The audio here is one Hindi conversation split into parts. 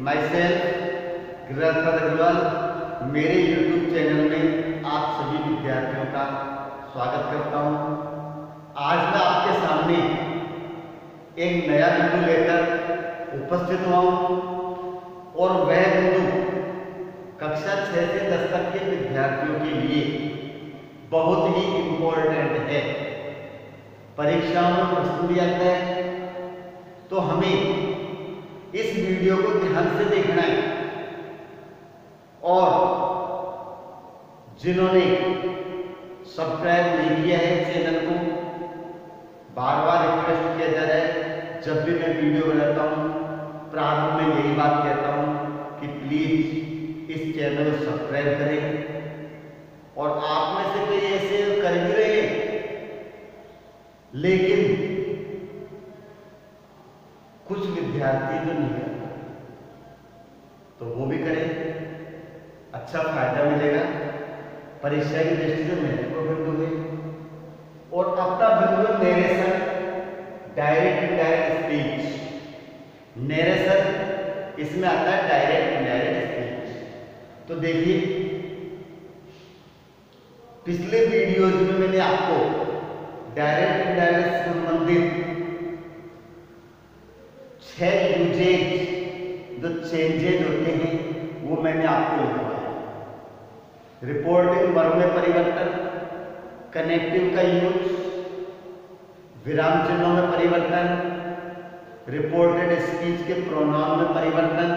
My self Giriraj Agarwal. मेरे YouTube चैनल में आप सभी विद्यार्थियों का स्वागत करता हूं। आज मैं आपके सामने एक नया बिंदु लेकर उपस्थित हुआ हूं और वह बिंदु कक्षा 6 से 10 तक के विद्यार्थियों के लिए बहुत ही इम्पोर्टेंट है। परीक्षाओं में प्रश्न भी आता है तो हमें इस वीडियो को ध्यान से देखना है और जिन्होंने सब्सक्राइब नहीं किया है चैनल को, बार बार रिक्वेस्ट किया जा रहा है। जब भी मैं वीडियो बनाता हूं प्रारंभ में यही बात कहता हूं कि प्लीज इस चैनल को सब्सक्राइब करें। और आप में से कई ऐसे कर भी रहे हैं, लेकिन कुछ विद्यार्थी जो नहीं करते तो वो भी करें, अच्छा फायदा मिलेगा। परीक्षा की दृष्टि से महत्वपूर्ण बिंदु है। और अपना बिंदु narration, direct indirect speech. Narration इसमें आता है डायरेक्ट इनडायरेक्ट स्पीच। तो देखिए, पिछले वीडियोज में मैंने आपको डायरेक्ट इनडायरेक्ट से संबंधित 6 यूजेज जो चेंजेज होते हैं वो मैंने आपको लिखवाया। रिपोर्टिंग वर्ब में परिवर्तन, कनेक्टिव का यूज, विराम चिन्हों में परिवर्तन, रिपोर्टेड स्पीच के प्रोनाउन में परिवर्तन,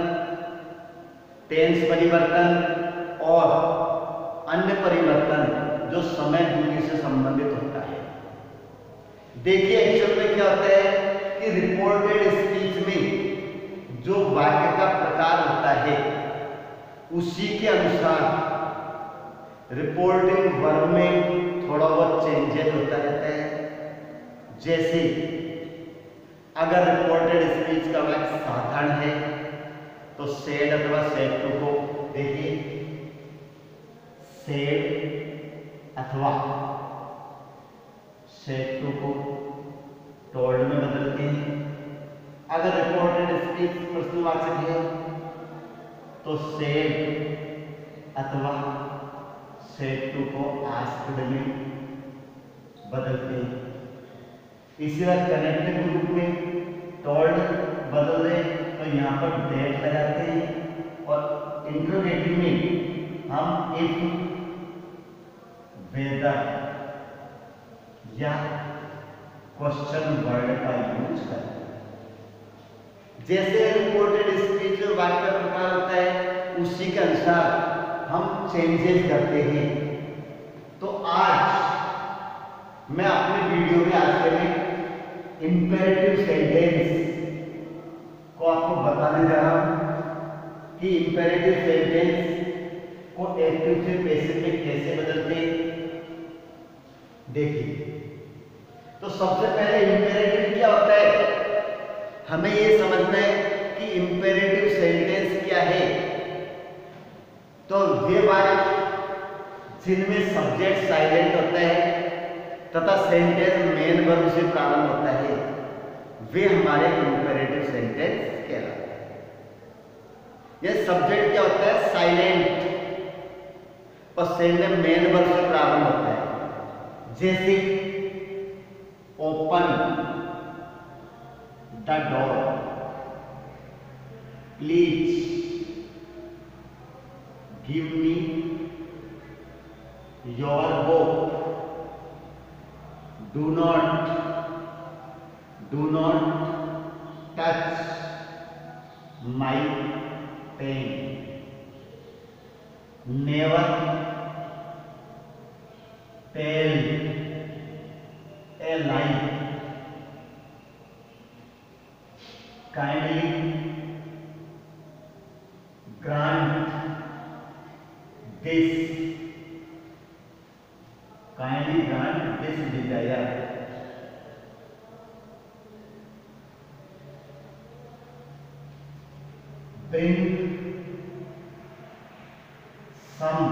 टेंस परिवर्तन और अन्य परिवर्तन जो समय दूरी से संबंधित होता है। देखिए एक्चुअल में क्या होता है कि रिपोर्टेड स्पीच में जो वाक्य का प्रकार होता है उसी के अनुसार रिपोर्टिंग वर्ब में थोड़ा बहुत चेंजेस होता रहता है। जैसे अगर रिपोर्टेड स्पीच का वाक्य साधारण है तो सेड अथवा सेड टू को देखिए सेड अथवा सेड टू को टोल्ड में बदलते हैं। अगर रिपोर्टेड स्पीच प्रश्नवाचक है तो सेड अथवा सेड टू को आस्क्ड में बदलते हैं। इसी तरह कनेक्टिव ग्रुप में टोल्ड बदल रहे तो यहाँ पर दैट लगाते हैं और इंट्रोगेटिव में हम इफ, वेदर या क्वेश्चन वर्ड का यूज करते हैं। जैसे रिपोर्टेड स्पीच में वाक्य का प्रकार होता है उसी के अनुसार हम चेंजेस करते हैं। तो आज मैं अपने वीडियो में आज के लिए इंपेरेटिव सेंटेंस को आपको बताने जा रहा हूं कि इंपेरेटिव सेंटेंस को एक्टिव से पैसिव में कैसे बदलते हैं। देखिए, तो सबसे पहले इंपेरेटिव क्या होता है, हमें यह समझना है कि इंपेरेटिव सेंटेंस क्या है। तो ये वाक्य जिनमें सब्जेक्ट साइलेंट होता है तथा सेंटेंस मेन वर्ब से प्रारंभ होता है वे हमारे इंपेरेटिव सेंटेंस कहलाते हैं। यह सब्जेक्ट क्या होता है, साइलेंट, और सेंटेंस मेन वर्ब से प्रारंभ होता है। जैसे open the door, please give me your book, do not touch my pen, never tell a lie, kindly grant this, kindly grant this desire, bring some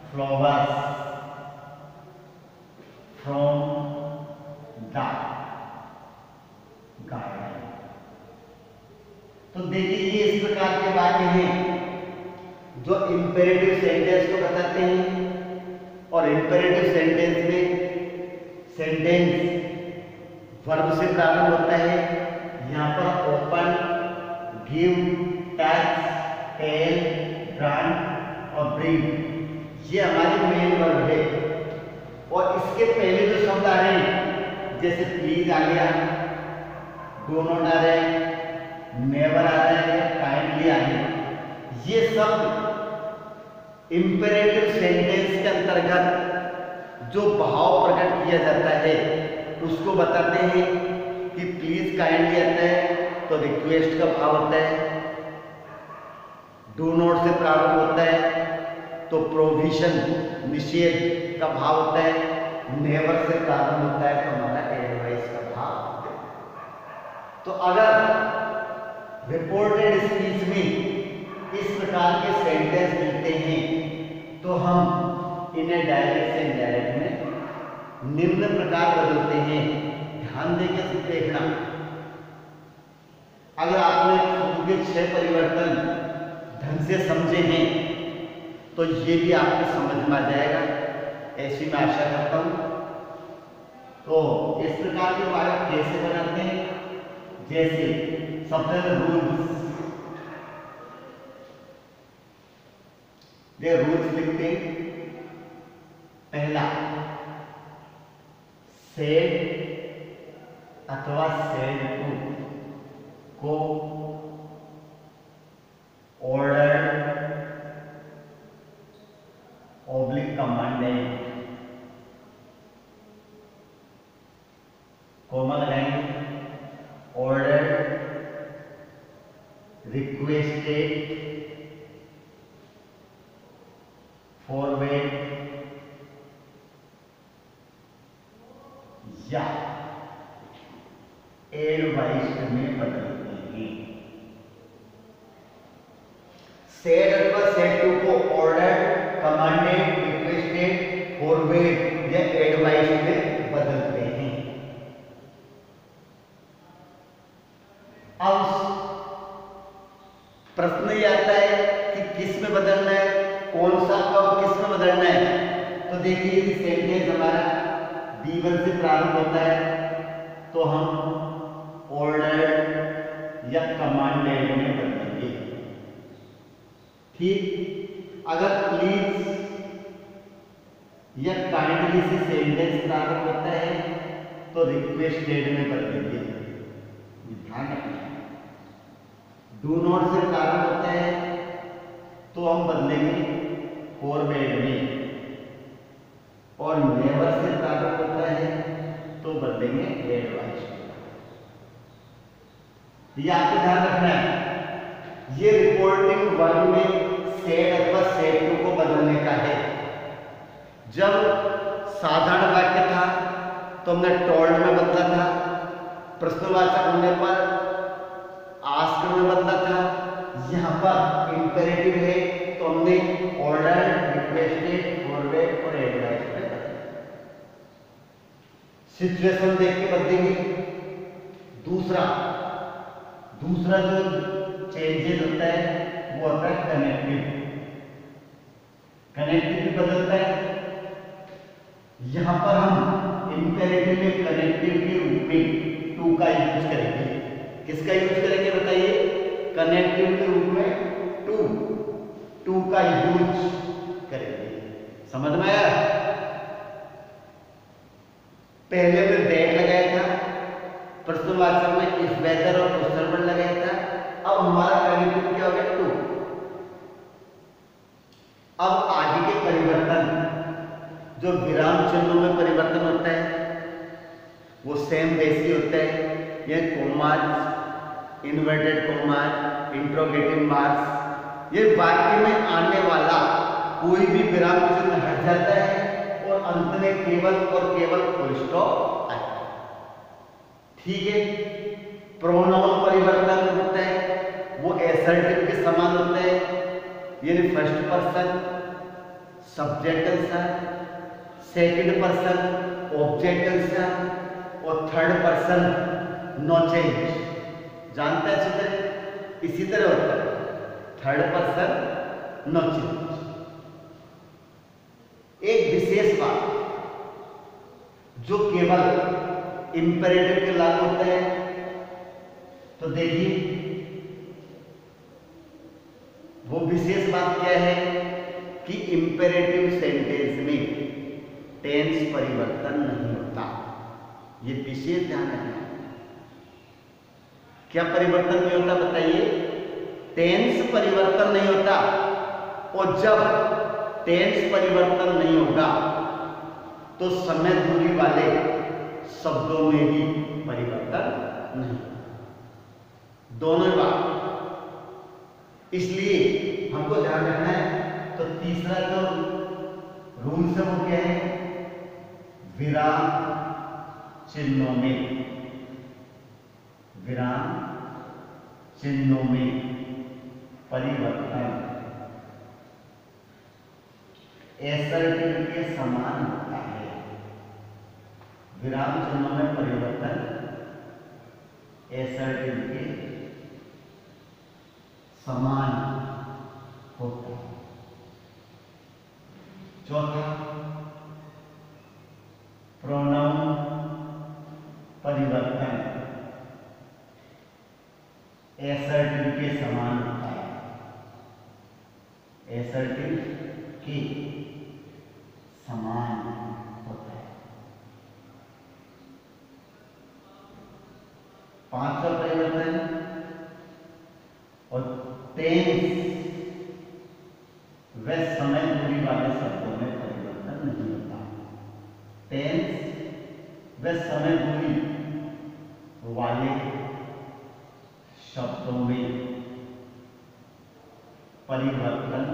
flowers from the garden। तो देखिए ये इस प्रकार के वाक्य हैं जो इंपेरेटिव सेंटेंस को बताते हैं, और इंपेरेटिव सेंटेंस में सेंटेंस वर्ब से प्रारंभ होता है। यहाँ पर open, give, touch, tell, grant और ब्रिंग ये हमारी मेन वर्ब है। और इसके पहले जो शब्द आ रहे हैं जैसे प्लीज आ गया, डू नॉट आ रहे हैं, नेवर आ रहे हैं, काइंडली आ रहे हैं, ये सब इंपेरेटिव सेंटेंस के अंतर्गत जो भाव प्रकट किया जाता है उसको बताते हैं। कि प्लीज काइंडली आता है तो रिक्वेस्ट का भाव होता है, डू नॉट से प्रारंभ होता है तो प्रोविजन निषेध का भाव होता है, नेवर से प्रारंभ होता है तो हमारा एडवाइस का भाव। तो अगर रिपोर्टेड स्पीच में इस प्रकार के सेंटेंस मिलते हैं तो हम इन्हें डायरेक्ट से इनडायरेक्ट में निम्न प्रकार बदलते हैं। ध्यान देके देखना, अगर आपने शुरू के 6 परिवर्तन ढंग से समझे हैं तो ये भी आपको समझ में आ जाएगा, ऐसी मैं आशा करता हूं। तो इस प्रकार के वाक्य कैसे बनाते हैं, जैसे सबसे रूल्स, ये रूल्स लिखते हैं। पहला सेड अथवा सेड टू को ऑर्डर ऑब्लिक कमांडेड, कोमा लगाएंगे, ऑर्डर, रिक्वेस्टेड, फॉरवर्ड या एडवाइस्ड में बदलते हैं। सेड अथवा सेड टू को ऑर्डर, कमांडेड, रिक्वेस्टेड, फॉरवर्ड या एडवाइस्ड में बदलते हैं। अब प्रश्न ये आता है कि किस में बदलना है, कौन सा कब किस में बदलना है। तो देखिए यदि सेंटेंस हमारा B1 से प्रारंभ होता है तो हम ऑर्डर या कमांडेड में बदलेंगे। ठीक, अगर प्लीज या काइंडली से सेंटेंस प्रारंभ होता है तो रिक्वेस्टेड में बदलेंगे। ध्यान रखना, डू नॉट से प्रारंभ होता है तो हम बदलेंगे फॉरवर्ड में, और नेवर से प्रारंभ होता है तो बदलेंगे एडवाइस। ये आपको ध्यान रखना है। ये रिपोर्टिंग वर्ब में सेड अथवा सेड टू को बदलने का है। जब साधारण वाक्य था तो हमने टोल्ड में बदला था, प्रश्नवाचक होने पर आस्क्ड में बदला था। यहाँ पर इंपेरेटिव है तो हमने ऑर्डर, रिक्वेस्टेड, फॉरवर्ड और एडवाइस में बदला। सिचुएशन देख के बदलेंगे। दूसरा जो चेंजेस होता है वो होता है कनेक्टिव। कनेक्टिव भी बदलता है। यहां पर हम इंपेरेटिव में कनेक्टिव के रूप में टू का यूज करेंगे। किसका यूज करेंगे बताइए? कनेक्टिव के रूप में टू का यूज करेंगे। समझ में आया? पहले में दैट लगाया था, प्रश्नवाचक में इफ, वेदर और क्वेश्चन वर्ड लगाया था। अब हमारा कनेक्टिव क्या हो गया? टू। अब आगे के परिवर्तन जो विराम चिन्हों में परिवर्तन होता है वो सेम वैसी होता है। ये commas, inverted commas, interrogative marks, ये वाक्य में आने वाला कोई भी विराम चिन्ह हट जाता है और अंत में केवल और केवल फुल स्टॉप आता है। ठीक है। प्रोनाउन परिवर्तन होता है वो एसर्टिव के समान होता है, यानी first person subject answer, second person object answer और थर्ड पर्सन नो चेंज। जानता है? इसी तरह होता है। Third person no change. एक विशेष बात जो केवल इंपेरेटिव के लागू होता है, तो देखिए वो विशेष बात क्या है कि इंपेरेटिव सेंटेंस में टेंस परिवर्तन नहीं होता। ये विशेष ध्यान रखना। क्या परिवर्तन नहीं होता बताइए? टेंस परिवर्तन नहीं होता। और जब टेंस परिवर्तन नहीं होगा तो समय दूरी वाले शब्दों में भी परिवर्तन नहीं होगा। दोनों बात इसलिए हमको ध्यान रखना है। तो तीसरा जो रूल्स है वो क्या है? विराम चिन्हों में, विराम चिन्हों में परिवर्तन एसर्टिव के समान होता है। विराम चिन्हों में परिवर्तन एसर्टिव के समान होता है। चौथा, प्रोनाउन परिवर्तन एसर्टिव के समान होता है। एसर्टिव के समान होता है। पांचवा परिवर्तन और टेंस व समय दूरी वाले शब्दों में परिवर्तन नहीं होता। टेंस व समय दूरी वाले शब्दों में परिवर्तन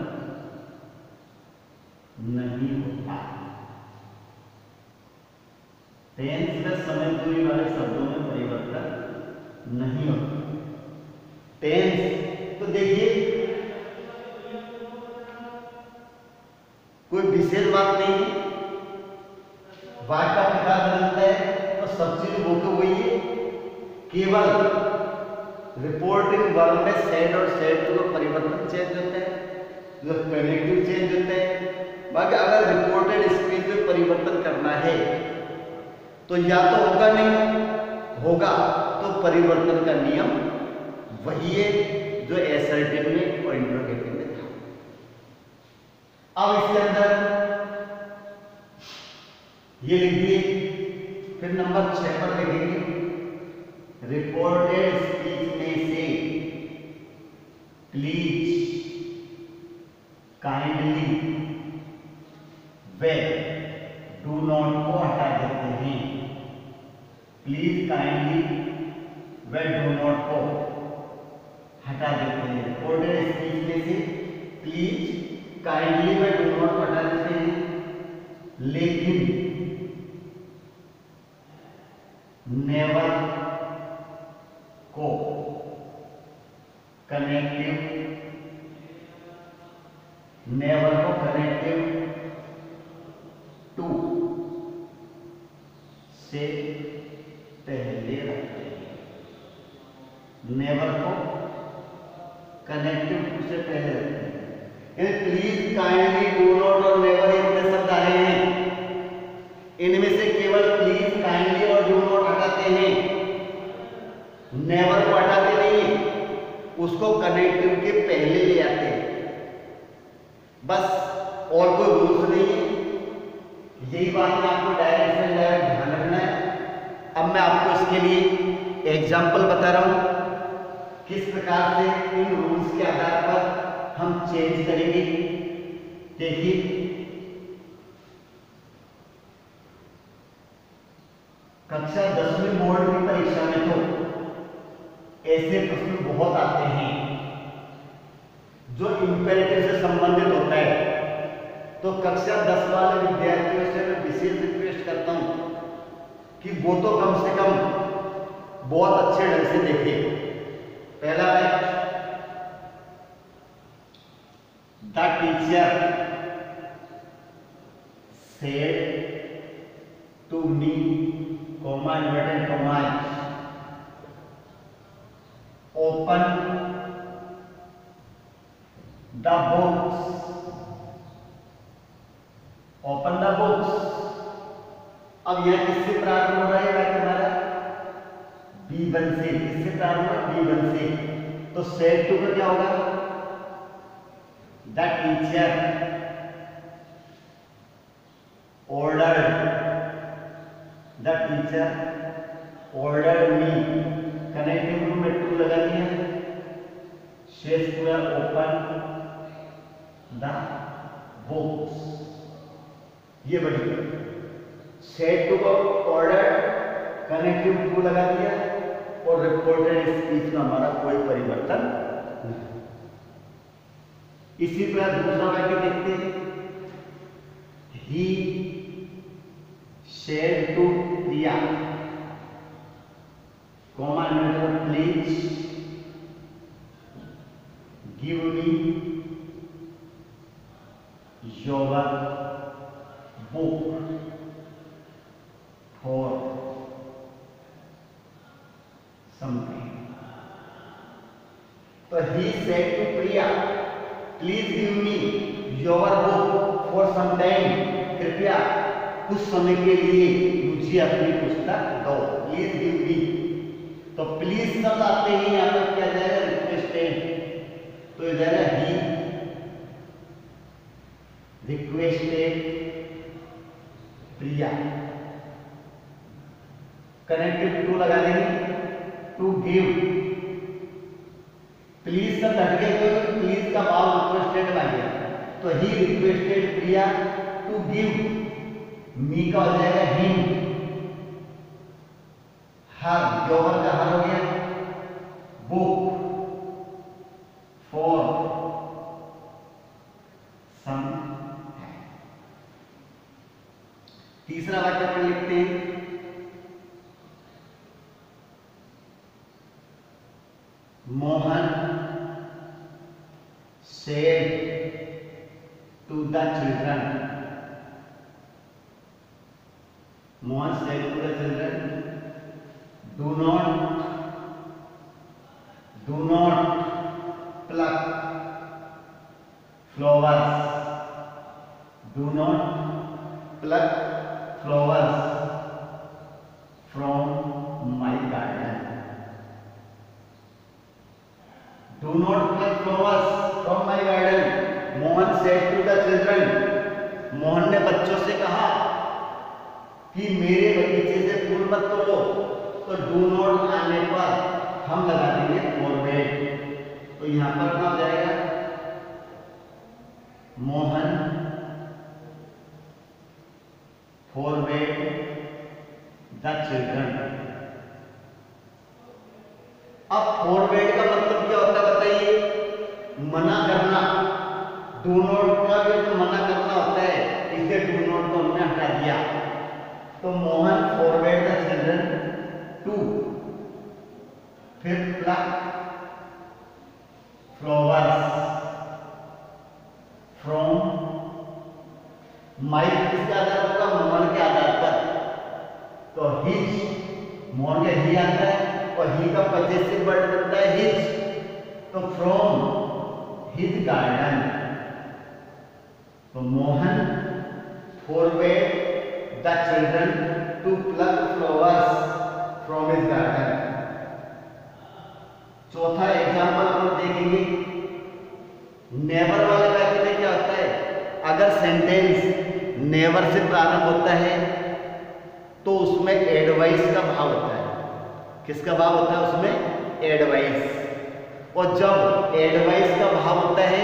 नहीं होता। टेंस व समय दूरी वाले शब्दों में परिवर्तन नहीं होता। टेंस तो देखिए कोई विशेष बात नहीं है। वाक्य का प्रकार बदलता है तो सब चीज वो तो वही है। केवल रिपोर्टिंग वर्ब में सेड और सेड टू का परिवर्तन चेंज होता है, जो कनेक्टिव चेंज होता है। बाकी अगर रिपोर्टेड स्पीच में परिवर्तन करना है तो या तो होगा, नहीं होगा तो परिवर्तन का नियम वही है जो एसर्टिव में और इंट्रोगेटिव में था। अब इसके अंदर ये लिखिए, फिर नंबर 6 पर लिखेंगे रिपोर्टेड स्पीच में से please, kindly way do not को हटा देते हैं। Please, kindly way do not को हटा देते हैं। रिपोर्टेड स्पीच में से please, kindly way do not को हटा देते हैं। लेकिन नेवर को कनेक्टिव, नेवर को कनेक्टिव टू से पहले रखते हैं। नेवर को कनेक्टिव टू से पहले रखते हैं। प्लीज, काइंडली, डू नॉट और नेवर इतने शब्द आए हैं। इनमें से केवल प्लीज, काइंडली और डू नॉट हटाते हैं, नेवर को हटाते नहीं, उसको कनेक्टिव के पहले ले आते हैं। बस, और कोई रूल्स नहीं है। यही बात मैं आपको डायरेक्ट से ध्यान रखना है। अब मैं आपको इसके लिए एग्जाम्पल बता रहा हूं किस प्रकार से इन रूल्स के आधार पर हम चेंज करेंगे। देखिए, कक्षा 10वीं बोर्ड की परीक्षा में तो ऐसे प्रश्न बहुत आते हैं जो इंपेरेटिव से संबंधित होता है। तो कक्षा 10 वाले विद्यार्थियों से मैं विशेष रिक्वेस्ट करता हूं कि वो तो कम से कम बहुत अच्छे ढंग से देखें। पहला है the teacher said to me, comma inverted commas, open किससे प्रारंभ हो रहा है वाक्य हमारा? B1 से। किससे प्रारंभ हो रहा है? B1 से। तो सेड टू का क्या होगा? The teacher ordered, the teacher ordered me, connecting to में टू लगा दिया, शेष पूरा ओपन द बुक्स, ये बढ़िया। सेड टू को ऑर्डर कनेक्टिव टू लगा दिया और रिपोर्टेड स्पीच में हमारा कोई परिवर्तन नहीं। इसी तरह दूसरा वाक्य देखते हैं। ही said to Priya, please give me your book for something. तो he said to Priya, please give me your book for some time. कृपया कुछ समय के लिए मुझे अपनी पुस्तक दो। प्लीज गिव मी। तो प्लीज शब्द आते ही यहाँ पर क्या जाएगा? रिक्वेस्टेड। तो ये जाएगा ही रिक्वेस्टेड प्रिया। कनेक्टिव टू लगा देंगे, टू गिव। प्लीज शब्द हट गया तो प्लीज का भाव रिक्वेस्टेड बन गया। तो ही requested Priya to give me का हो जाएगा हिम। हर जोवर का हर हो गया, बुक फॉर सम। तीसरा वाक्य अपन लिखते हैं। Mohan said to the children, Mohan said to the children, do not pluck flowers. Do not pluck flowers from my garden. Do not pluck flowers from my garden. Mohan said to the children. Mohan ने बच्चों से कहा कि मेरे बगीचे से फूल मत तोड़ो। तो डू नॉट आने पर हम लगा देंगे फॉरवर्ड। तो यहां पर क्या हो जाएगा? Mohan forward the children. अब फॉरवर्ड का मतलब क्या होता है बताइए? मना करना। डू नॉट का भी तो मना करना होता है, इसलिए डू नॉट को हमने हटा दिया। तो Mohan forward the children to, फिर प्लक फ्लावर्स फ्रॉम माई, किसके आधार पर होगा? मोहन के आधार पर। तो हिज, मोहन का ही आता है और ही का पजेसिव वर्ड बनता है हिज। तो फ्रॉम हिज गार्डन। तो Mohan forward the children to pluck flowers from his garden. चौथा एग्जाम्पल हम देखेंगे। नेवर वाले वाक्य में क्या होता है? अगर सेंटेंस नेवर से प्रारंभ होता है तो उसमें एडवाइस का भाव होता है। किसका भाव होता है उसमें? एडवाइस। और जब एडवाइस का भाव होता है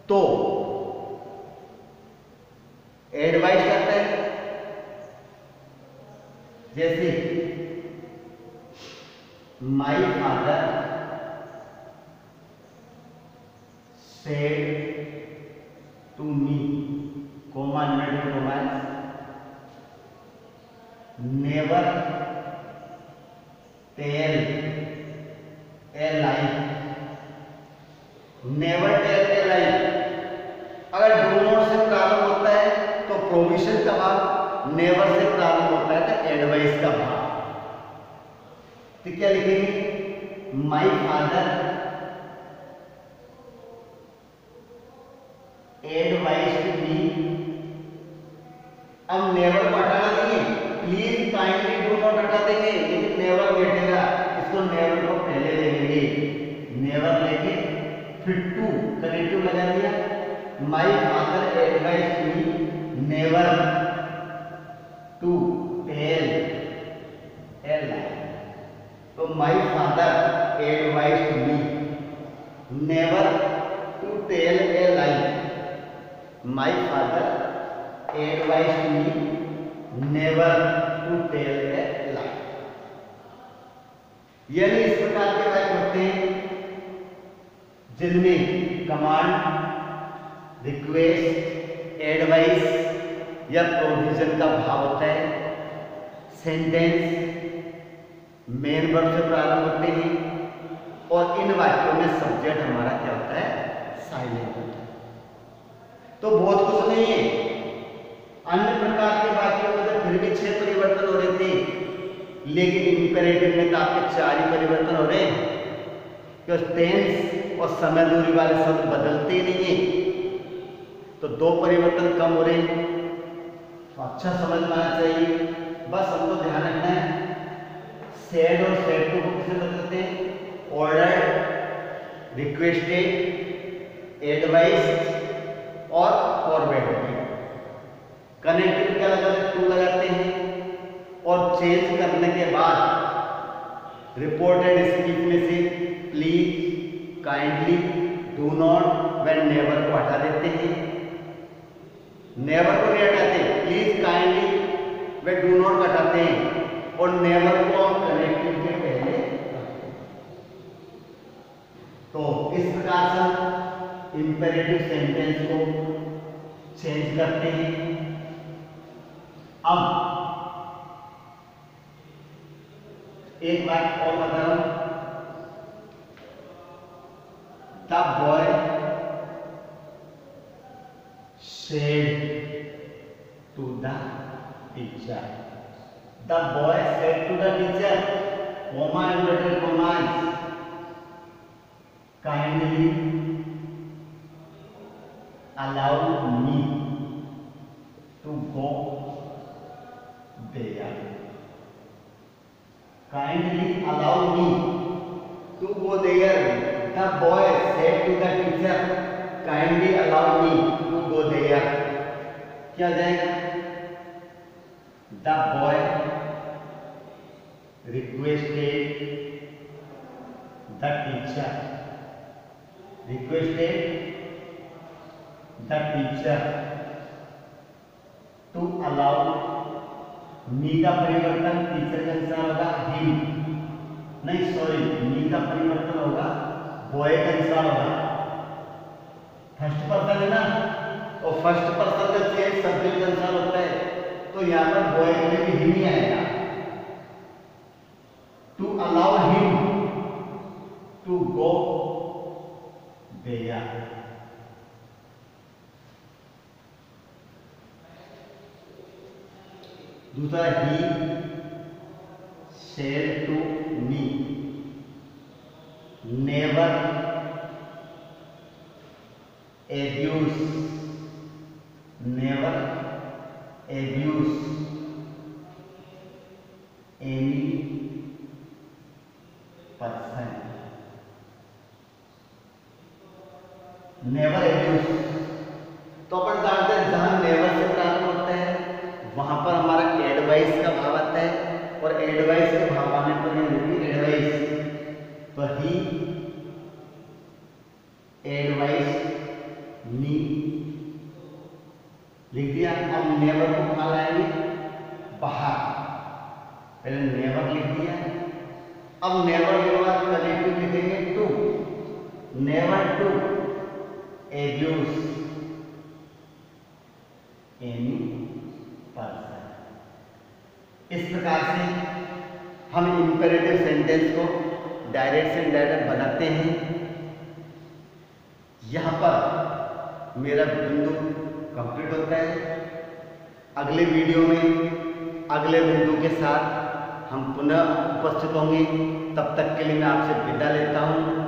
तो एडवाइस करता है, जैसे my father said to me, commandment romance, never tell a lie, never tell a lie। अगर डू नॉट से प्रारंभ होता है तो प्रोमिशन का भाव, नेवर से प्रारंभ होता है तो एडवाइस का भाव। तो क्या लिखेंगे? माई फादर एडवाइस्ड मी। अब नेवर को हटाना नेवर लेके फिर टू कनेक्टिव लगा दिया। My father advise me never to tell a lie. तो my father advise me never to tell a lie. My father advise me never to tell a lie. यानी इस प्रकार के वाक्य होते हैं जिनमें कमांड, रिक्वेस्ट, एडवाइस या प्रोविजन का भाव होता है। सेंटेंस मेन वर्ब से प्रारंभ होते हैं और इन वाक्यों में सब्जेक्ट हमारा क्या होता है? साइलेंट होता है। तो बहुत कुछ नहीं है। अन्य प्रकार के वाक्यों में तो फिर भी 6 परिवर्तन हो रहे थे, लेकिन इंपेरेटिव में तो आपके 4 ही परिवर्तन हो रहे हैं, क्योंकि टेंस और समय दूरी वाले शब्द बदलते ही नहीं है। तो 2 परिवर्तन कम हो रहे हैं, तो अच्छा समझ में आना चाहिए। बस हमको ध्यान रखना है सेड और सेड टू को किससे बदलते हैं? ऑर्डर्ड, रिक्वेस्टेड, एडवाइस्ड और फॉरवर्ड। कनेक्टिव क्या लगाते? टू लगाते हैं और चेंज करने के बाद रिपोर्टेड स्पीच में से प्लीज, काइंडली, डू नॉट व नेवर को हटा देते हैं। नेवर को नहीं हटाते, प्लीज, काइंडली व डू नॉट को हटाते हैं और नेवर को हम कनेक्टिव के पहले रखते हैं। तो इस प्रकार से हम इंपेरेटिव सेंटेंस को चेंज करते हैं। अब एक बात और बता रहा हूं, the boy said to the teacher. The boy said to the teacher, comma inverted commas, kindly allow me to go there. Kindly allow me to go there. The boy said to the teacher, kindly allow me to go there. क्या जाएगा? The boy requested the teacher. To allow मी का परिवर्तन टीचर के अनुसार होगा हिम, नहीं सॉरी, मी का परिवर्तन होगा बॉय के अनुसार होगा। फर्स्ट पर्सन है ना, और फर्स्ट पर्सन का चेंज सब्जेक्ट के अनुसार होता है, तो यहाँ पर बॉय में भी हिम ही आएगा। To allow him to go there. दूसरा, he said to me never abuse any person. Never abuse, तो अपन जानते हैं जहां नेवर से प्रारंभ होता है वहां पर हमारा एडवाइस का भाव आता है, और एडवाइस के भाव आने पर एडवाइस, तो ही एडवाइस मी लिख दिया। अब नेवर को कहाँ लाएंगे? बाहर। पहले नेवर लिख दिया, अब नेवर के बाद कनेक्टिव लिखेंगे to. Never to abuse any person. इस प्रकार से हम इंपेरेटिव सेंटेंस को डायरेक्ट से इनडायरेक्ट बनाते हैं। यहाँ पर मेरा बिंदु कंप्लीट होता है। अगले वीडियो में अगले बिंदु के साथ हम पुनः उपस्थित होंगे। तब तक के लिए मैं आपसे विदा लेता हूँ।